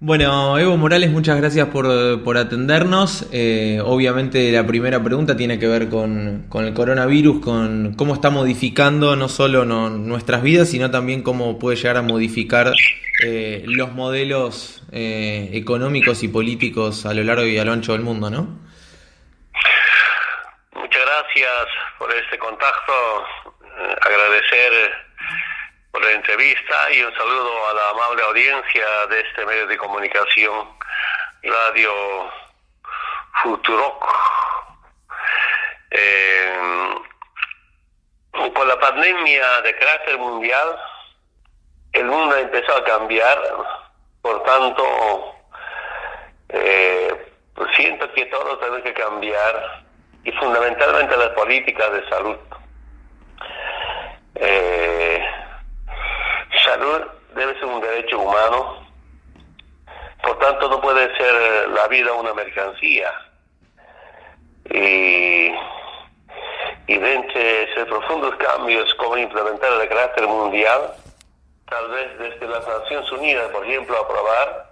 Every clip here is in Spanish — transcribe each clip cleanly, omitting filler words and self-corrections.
Bueno, Evo Morales, muchas gracias por atendernos. Obviamente la primera pregunta tiene que ver con el coronavirus, con cómo está modificando no solo nuestras vidas, sino también cómo puede llegar a modificar los modelos económicos y políticos a lo largo y a lo ancho del mundo, ¿no? Muchas gracias por este contacto, agradecer por la entrevista y un saludo a la amable audiencia de este medio de comunicación, Radio Futuroc. Con la pandemia de carácter mundial, el mundo empezó a cambiar, por tanto, siento que todos tenemos que cambiar, y fundamentalmente las políticas de salud. Salud debe ser un derecho humano, por tanto no puede ser la vida una mercancía. Y de entre esos profundos cambios, como implementar el carácter mundial, tal vez desde las Naciones Unidas, por ejemplo, aprobar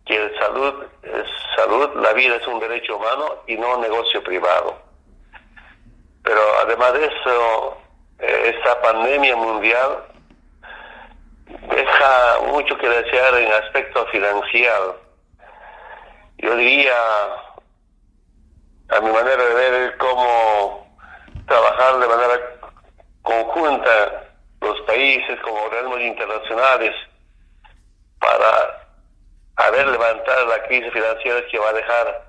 que salud es salud, la vida es un derecho humano y no un negocio privado. Pero además de eso, esta pandemia mundial deja mucho que desear en aspecto financiero. Yo diría, a mi manera de ver, cómo trabajar de manera conjunta los países como organismos internacionales para levantar la crisis financiera que va a dejar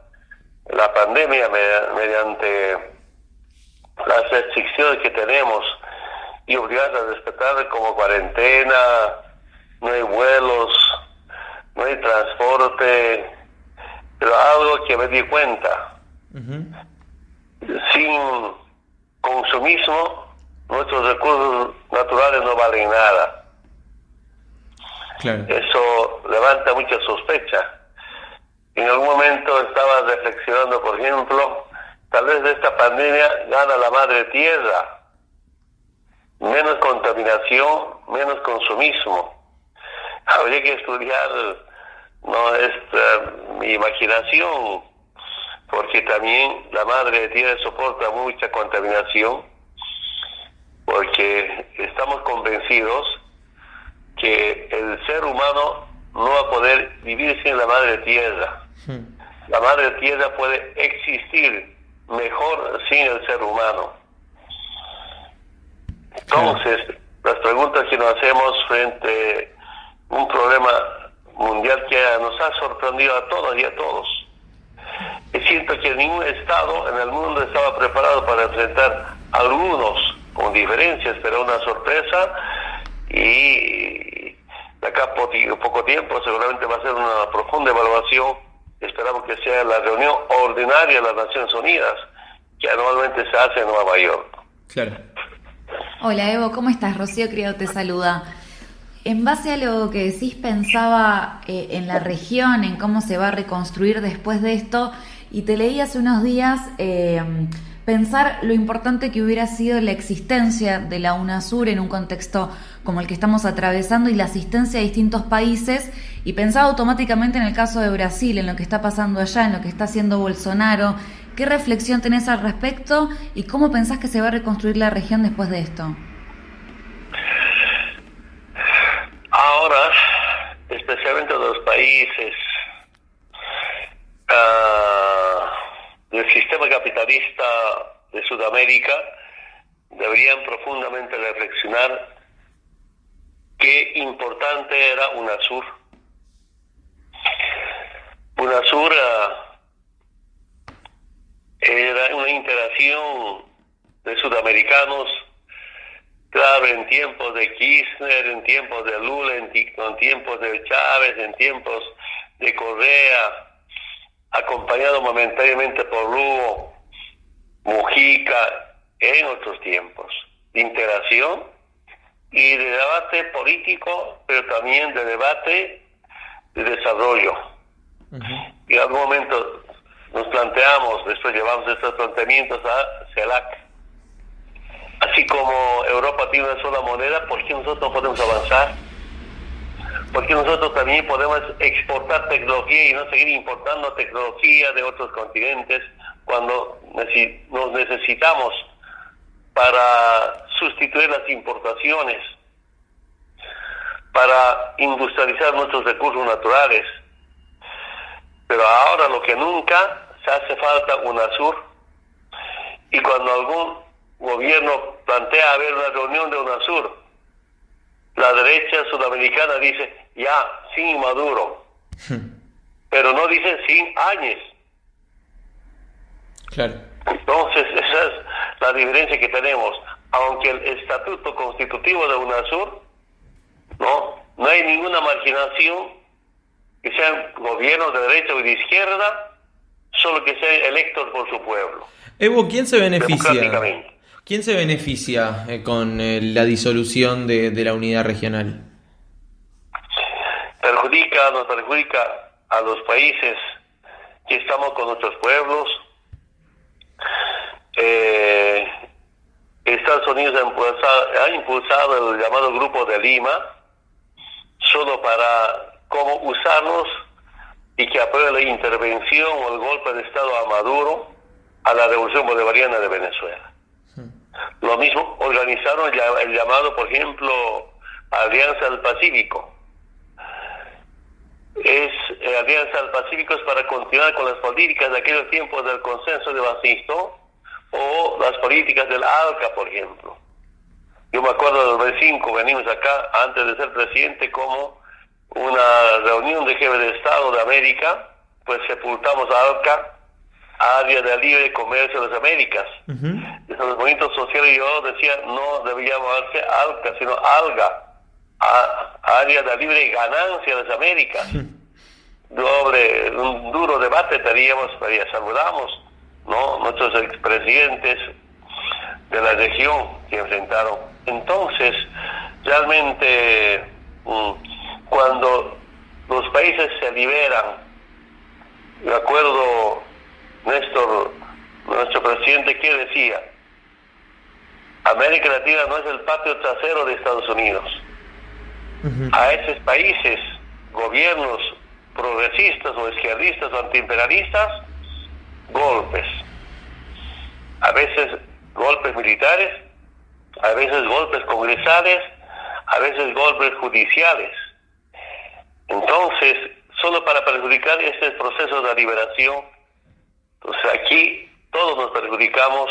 la pandemia mediante las restricciones que tenemos y obligadas a respetar, como cuarentena, no hay vuelos, no hay transporte, pero algo que me di cuenta, sin consumismo nuestros recursos naturales no valen nada. Claro. Eso levanta mucha sospecha. En algún momento estaba reflexionando, por ejemplo, tal vez de esta pandemia gana la madre tierra. Menos contaminación, menos consumismo. Habría que estudiar, no es mi imaginación, porque también la madre tierra soporta mucha contaminación, porque estamos convencidos que el ser humano no va a poder vivir sin la madre tierra. La madre tierra puede existir mejor sin el ser humano. Entonces, las preguntas que nos hacemos frente a un problema mundial que nos ha sorprendido a todos y a todos. Y siento que ningún Estado en el mundo estaba preparado para enfrentar algunos con diferencias, pero una sorpresa, y de acá a poco tiempo seguramente va a ser una profunda evaluación. Esperamos que sea la reunión ordinaria de las Naciones Unidas, que anualmente se hace en Nueva York. Claro. Hola Evo, ¿cómo estás? Rocío Criado te saluda. En base a lo que decís, pensaba en la región, en cómo se va a reconstruir después de esto, y te leí hace unos días pensar lo importante que hubiera sido la existencia de la UNASUR en un contexto como el que estamos atravesando y la asistencia a distintos países, y pensaba automáticamente en el caso de Brasil, en lo que está pasando allá, en lo que está haciendo Bolsonaro. ¿Qué reflexión tenés al respecto y cómo pensás que se va a reconstruir la región después de esto? Ahora, especialmente los países del sistema capitalista de Sudamérica, deberían profundamente reflexionar qué importante era UNASUR. UNASUR era una interacción de sudamericanos, claro, en tiempos de Kirchner, en tiempos de Lula, en tiempos de Chávez, en tiempos de Correa, acompañado momentáneamente por Lugo, Mujica, en otros tiempos, de interacción y de debate político, pero también de debate de desarrollo. Y en algún momento nos planteamos, después llevamos estos planteamientos a CELAC. Así como Europa tiene una sola moneda, ¿por qué nosotros no podemos avanzar? porque nosotros también podemos exportar tecnología y no seguir importando tecnología de otros continentes cuando nos necesitamos para sustituir las importaciones, para industrializar nuestros recursos naturales. Pero ahora lo que nunca se hace falta UNASUR, y cuando algún gobierno plantea haber una reunión de UNASUR, la derecha sudamericana dice ya, sin Maduro, pero no dicen sin Áñez. Claro. Entonces esa es la diferencia que tenemos. Aunque el estatuto constitutivo de UNASUR no hay ninguna marginación, que sean gobiernos de derecha o de izquierda, solo que sean electos por su pueblo. Evo, ¿quién se beneficia? Democráticamente. ¿Quién se beneficia con la disolución de la unidad regional? Nos perjudica a los países que estamos con nuestros pueblos. Estados Unidos ha impulsado el llamado Grupo de Lima, solo para cómo usarnos y que apruebe la intervención o el golpe de Estado a Maduro, a la Revolución Bolivariana de Venezuela. Lo mismo organizaron el llamado, por ejemplo, Alianza del Pacífico. Alianza del Pacífico es para continuar con las políticas de aquellos tiempos del consenso de Bancisto o las políticas del ALCA, por ejemplo. Yo me acuerdo del B5, venimos acá antes de ser presidente como una reunión de jefes de Estado de América, pues sepultamos a ALCA, Área de Libre Comercio de las Américas. Desde los movimientos sociales yo decía, no debería llamarse ALCA, sino ALGA, Área de Libre Ganancia de las Américas. Un duro debate teníamos, saludamos, nuestros expresidentes de la región que enfrentaron. Entonces, realmente, cuando los países se liberan, de acuerdo Néstor, nuestro presidente, que decía, América Latina no es el patio trasero de Estados Unidos. A esos países, gobiernos progresistas o izquierdistas o antiimperialistas, golpes. A veces golpes militares, a veces golpes congresales, a veces golpes judiciales. Entonces, solo para perjudicar este proceso de liberación, entonces aquí todos nos perjudicamos,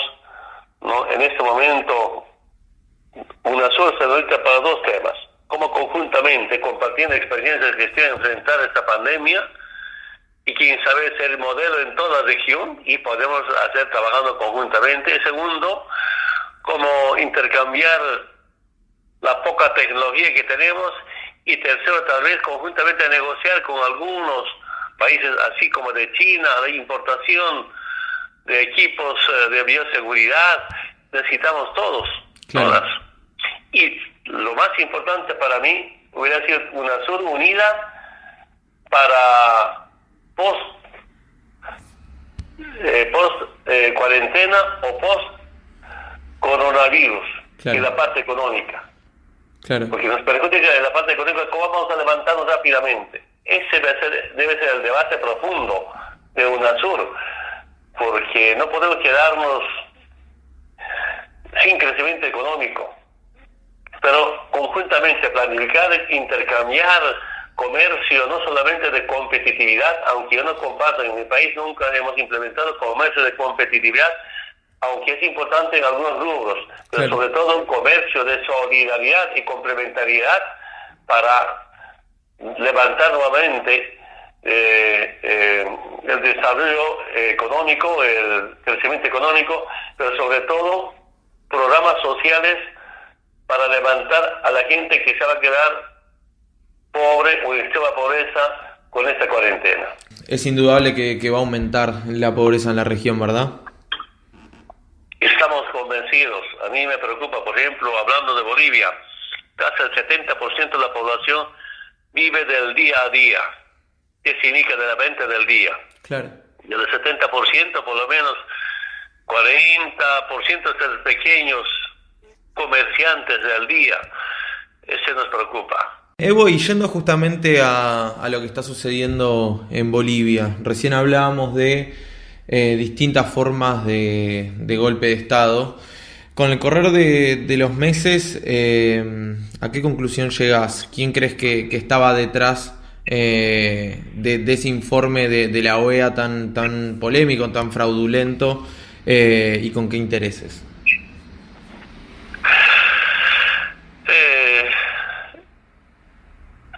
En este momento, UNASUR se dedica para dos temas: cómo conjuntamente, compartiendo experiencias de gestión, enfrentar esta pandemia, y quién sabe ser modelo en toda la región, y podemos hacer trabajando conjuntamente. Y segundo, cómo intercambiar la poca tecnología que tenemos, y tercero, tal vez conjuntamente negociar con algunos países, así como de China, de importación de equipos de bioseguridad. Necesitamos todos, claro, todas. Y lo más importante para mí hubiera sido UNASUR unida para post cuarentena o post coronavirus, claro, y la parte económica. Claro. Porque nos perjudica en la parte económica, cómo vamos a levantarnos rápidamente. Ese debe ser el debate profundo de UNASUR, porque no podemos quedarnos sin crecimiento económico, pero conjuntamente planificar, intercambiar comercio, no solamente de competitividad, aunque yo no comparto, en mi país nunca hemos implementado comercio de competitividad, aunque es importante en algunos rubros, pero claro, sobre todo un comercio de solidaridad y complementariedad para levantar nuevamente el desarrollo económico, el crecimiento económico, pero sobre todo programas sociales para levantar a la gente que se va a quedar pobre o en extrema pobreza con esta cuarentena. Es indudable que va a aumentar la pobreza en la región, ¿verdad? Estamos convencidos. A mí me preocupa, por ejemplo, hablando de Bolivia, casi el 70% de la población vive del día a día. ¿Qué significa de la venta del día? Claro. Y del 70%, por lo menos 40% de los pequeños comerciantes del día. Ese nos preocupa. Evo, y yendo justamente a lo que está sucediendo en Bolivia, recién hablábamos de distintas formas de golpe de Estado. Con el correr de los meses, ¿a qué conclusión llegás? ¿Quién crees que estaba detrás de ese informe de la OEA tan polémico, tan fraudulento, y con qué intereses?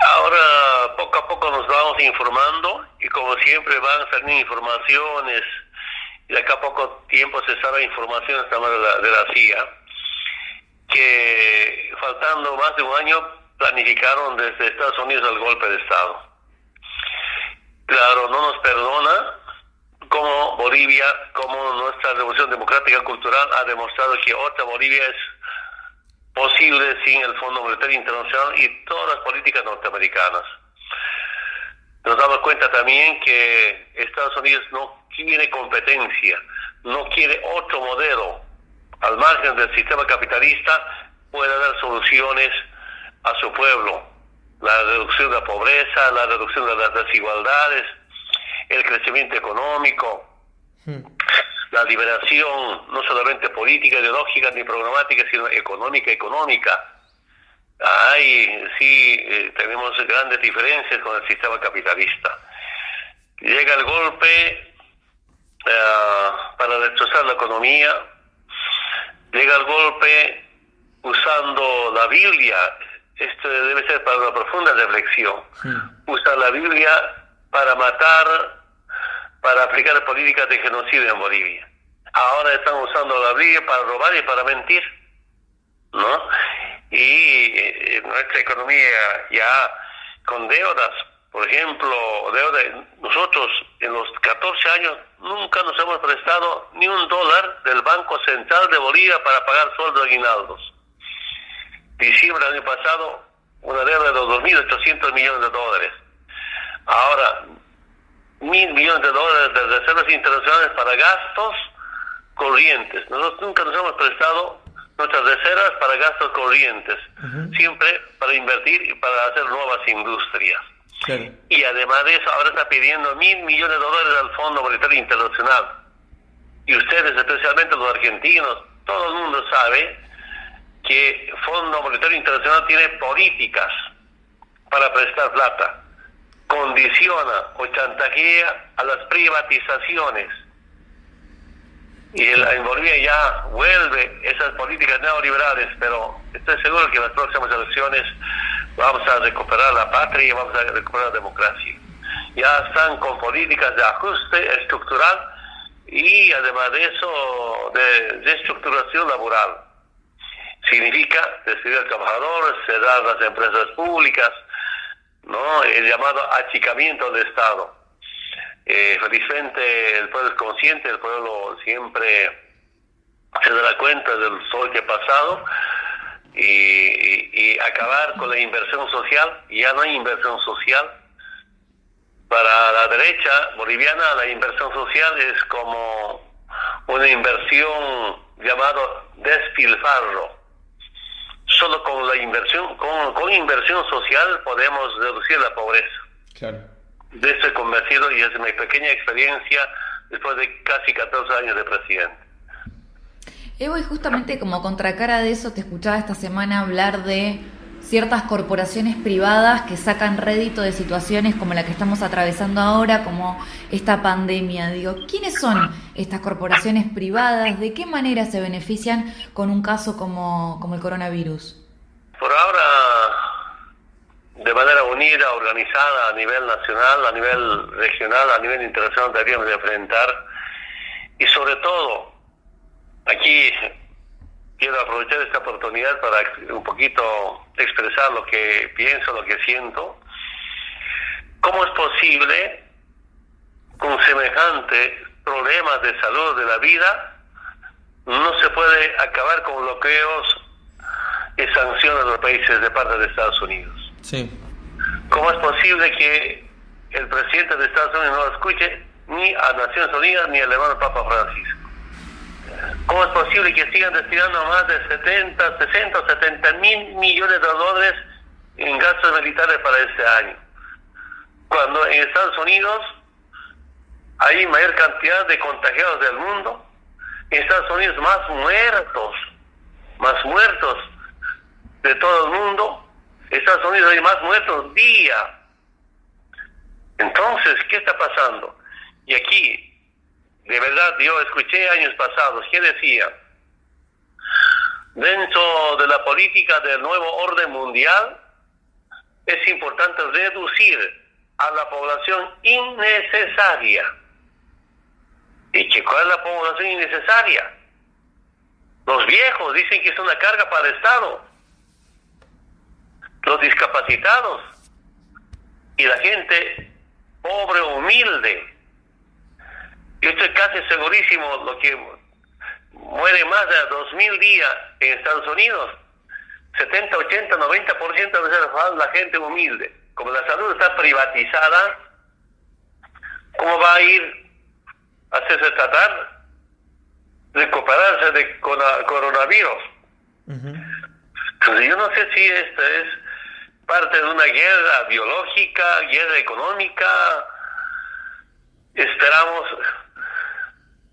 Ahora poco a poco nos vamos informando y como siempre van saliendo informaciones y de acá a poco tiempo se sabe información también de la CIA que faltando más de un año planificaron desde Estados Unidos el golpe de Estado. Claro, no nos perdona como Bolivia, como nuestra Revolución Democrática Cultural ha demostrado que otra Bolivia es posible sin el Fondo Monetario Internacional y todas las políticas norteamericanas. Nos damos cuenta también que Estados Unidos no quiere competencia, no quiere otro modelo. Al margen del sistema capitalista puede dar soluciones a su pueblo. La reducción de la pobreza, la reducción de las desigualdades, el crecimiento económico, la liberación no solamente política, ideológica ni programática, sino económica. Tenemos grandes diferencias con el sistema capitalista. Llega el golpe para destrozar la economía, llega el golpe usando la Biblia. Esto debe ser para una profunda reflexión. Usa la Biblia para matar, para aplicar políticas de genocidio en Bolivia. Ahora están usando la Biblia para robar y para mentir, ¿no? Y nuestra economía ya con deudas, por ejemplo, nosotros en los 14 años nunca nos hemos prestado ni $1 del Banco Central de Bolivia para pagar sueldos de aguinaldos. Diciembre del año pasado, una deuda de $2.800 millones. Ahora, $1.000 millones de reservas internacionales para gastos corrientes. Nosotros nunca nos hemos prestado nuestras reservas para gastos corrientes, siempre para invertir y para hacer nuevas industrias. Claro. Y además de eso, ahora está pidiendo $1.000 millones al Fondo Monetario Internacional. Y ustedes, especialmente los argentinos, todo el mundo sabe que el Fondo Monetario Internacional tiene políticas para prestar plata, condiciona o chantajea a las privatizaciones. Y en Bolivia ya vuelve esas políticas neoliberales, pero estoy seguro que en las próximas elecciones vamos a recuperar la patria y vamos a recuperar la democracia. Ya están con políticas de ajuste estructural y además de eso de reestructuración laboral. Significa despedir al trabajador, cerrar las empresas públicas, ¿no? El llamado achicamiento del Estado. Felizmente el pueblo es consciente, el pueblo siempre se da cuenta del sol que ha pasado y acabar con la inversión social. Ya no hay inversión social. Para la derecha boliviana la inversión social es como una inversión llamado despilfarro. Solo con la inversión, con inversión social podemos reducir la pobreza. Claro. De eso estoy convencido y es mi pequeña experiencia después de casi 14 años de presidente. Evo, y justamente como contracara de eso, te escuchaba esta semana hablar de ciertas corporaciones privadas que sacan rédito de situaciones como la que estamos atravesando ahora, como esta pandemia. Digo, ¿quiénes son estas corporaciones privadas? ¿De qué manera se benefician con un caso como el coronavirus? Por ahora, de manera unida, organizada a nivel nacional, a nivel regional, a nivel internacional deberíamos de enfrentar. Y sobre todo, aquí quiero aprovechar esta oportunidad para un poquito expresar lo que pienso, lo que siento. ¿Cómo es posible, con semejantes problemas de salud de la vida, no se puede acabar con bloqueos y sanciones a los países de parte de Estados Unidos? Sí. ¿Cómo es posible que el presidente de Estados Unidos no escuche ni a Naciones Unidas ni al hermano Papa Francisco? ¿Cómo es posible que sigan destinando más de 60 o 70 mil millones de dólares en gastos militares para este año. Cuando en Estados Unidos hay mayor cantidad de contagiados del mundo, en Estados Unidos más muertos de todo el mundo, en Estados Unidos hay más muertos día. Entonces, ¿qué está pasando? Y aquí, de verdad, yo escuché años pasados que decía, dentro de la política del nuevo orden mundial, es importante reducir a la población innecesaria. ¿Y qué cuál es la población innecesaria? Los viejos dicen que es una carga para el Estado, los discapacitados y la gente pobre, humilde. Yo estoy casi segurísimo lo que muere más de 2.000 días en Estados Unidos, 70, 80, 90% de la gente humilde. Como la salud está privatizada, ¿cómo va a ir a hacerse tratar, recuperarse de coronavirus? Entonces yo no sé si esto es parte de una guerra biológica, guerra económica. Esperamos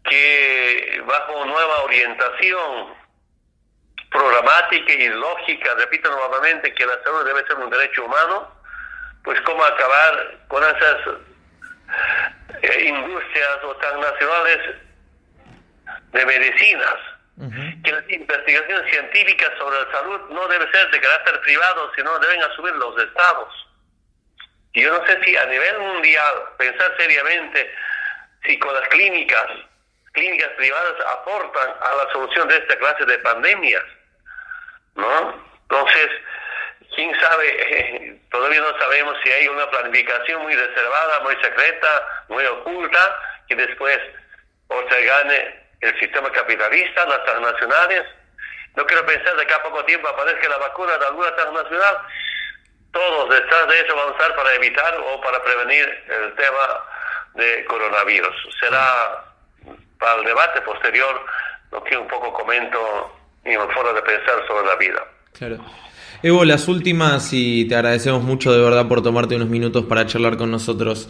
que bajo nueva orientación programática y lógica, repito nuevamente que la salud debe ser un derecho humano, pues cómo acabar con esas industrias o transnacionales de medicinas, que las investigaciones científicas sobre la salud no deben ser de carácter privado, sino deben asumir los estados. Y yo no sé si a nivel mundial pensar seriamente si con las clínicas privadas aportan a la solución de esta clase de pandemias, ¿no? Entonces, quién sabe, todavía no sabemos si hay una planificación muy reservada, muy secreta, muy oculta, que después o se gane el sistema capitalista, las transnacionales. No quiero pensar de que a poco tiempo aparezca la vacuna de alguna transnacional. Todos detrás de eso van a usar para evitar o para prevenir el tema de coronavirus. Será para el debate posterior lo que un poco comento en mi forma de pensar sobre la vida. Claro. Evo, las últimas, y te agradecemos mucho de verdad por tomarte unos minutos para charlar con nosotros.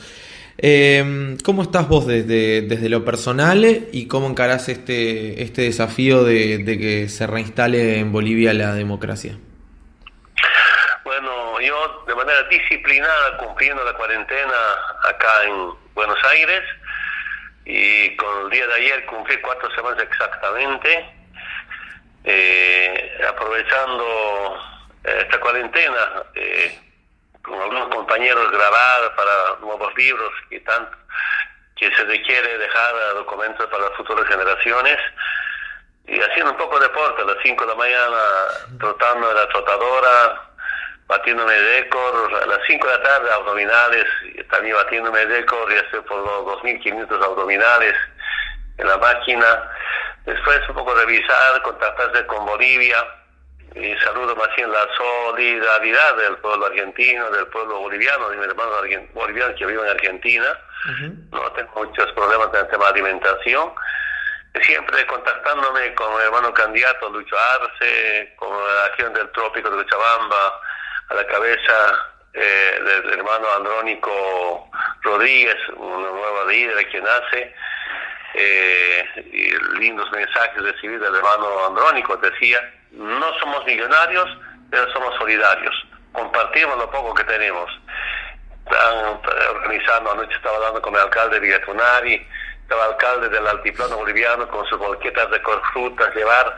¿Cómo estás vos desde lo personal y cómo encarás este desafío de que se reinstale en Bolivia la democracia? Bueno, yo de manera disciplinada cumpliendo la cuarentena acá en Buenos Aires, y con el día de ayer cumplí 4 semanas exactamente, aprovechando esta cuarentena, con algunos compañeros grabar para nuevos libros que se requiere dejar documentos para las futuras generaciones, y haciendo un poco de deporte a las 5 de la mañana, trotando en la trotadora, batiéndome récord, a las 5 de la tarde abdominales, y también batiéndome récord, y estoy por los 2.500 abdominales en la máquina. Después un poco revisar, contactarse con Bolivia, y saludo más bien la solidaridad del pueblo argentino, del pueblo boliviano, de mis hermanos bolivianos que viven en Argentina. No tengo muchos problemas en el tema de alimentación. Siempre contactándome con mi hermano candidato Lucho Arce, con la región del trópico de Cochabamba, a la cabeza del hermano Andrónico Rodríguez, una nueva líder que nace. Y lindos mensajes recibí del hermano Andrónico, decía: no somos millonarios, pero somos solidarios, compartimos lo poco que tenemos. Están organizando, anoche estaba hablando con el alcalde de Villatunari, estaba el alcalde del altiplano boliviano con sus volquetas de frutas, llevar,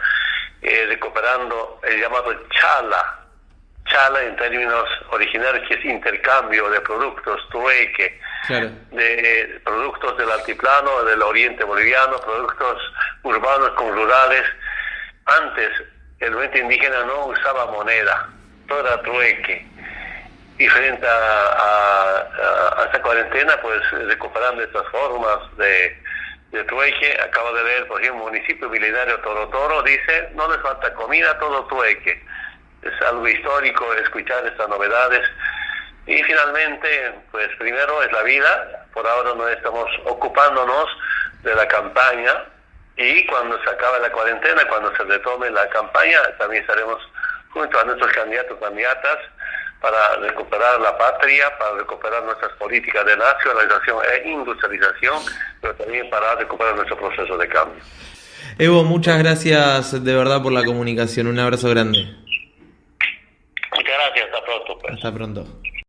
recuperando el llamado chala en términos originarios, que es intercambio de productos, trueque, claro, de productos del altiplano, del oriente boliviano, productos urbanos con rurales. Antes el movimiento indígena no usaba moneda, todo era trueque. Y frente a esta cuarentena, pues recuperando estas formas de trueque, acabo de ver, por ejemplo, municipio milenario Toro Toro, dice: no les falta comida, todo trueque. Es algo histórico escuchar estas novedades. Y finalmente, pues primero es la vida. Por ahora no estamos ocupándonos de la campaña, y cuando se acabe la cuarentena, cuando se retome la campaña, también estaremos junto a nuestros candidatos, candidatas, para recuperar la patria, para recuperar nuestras políticas de nacionalización e industrialización, pero también para recuperar nuestro proceso de cambio. Evo, muchas gracias de verdad por la comunicación. Un abrazo grande. Muchas gracias, hasta pronto. Pues. Hasta pronto.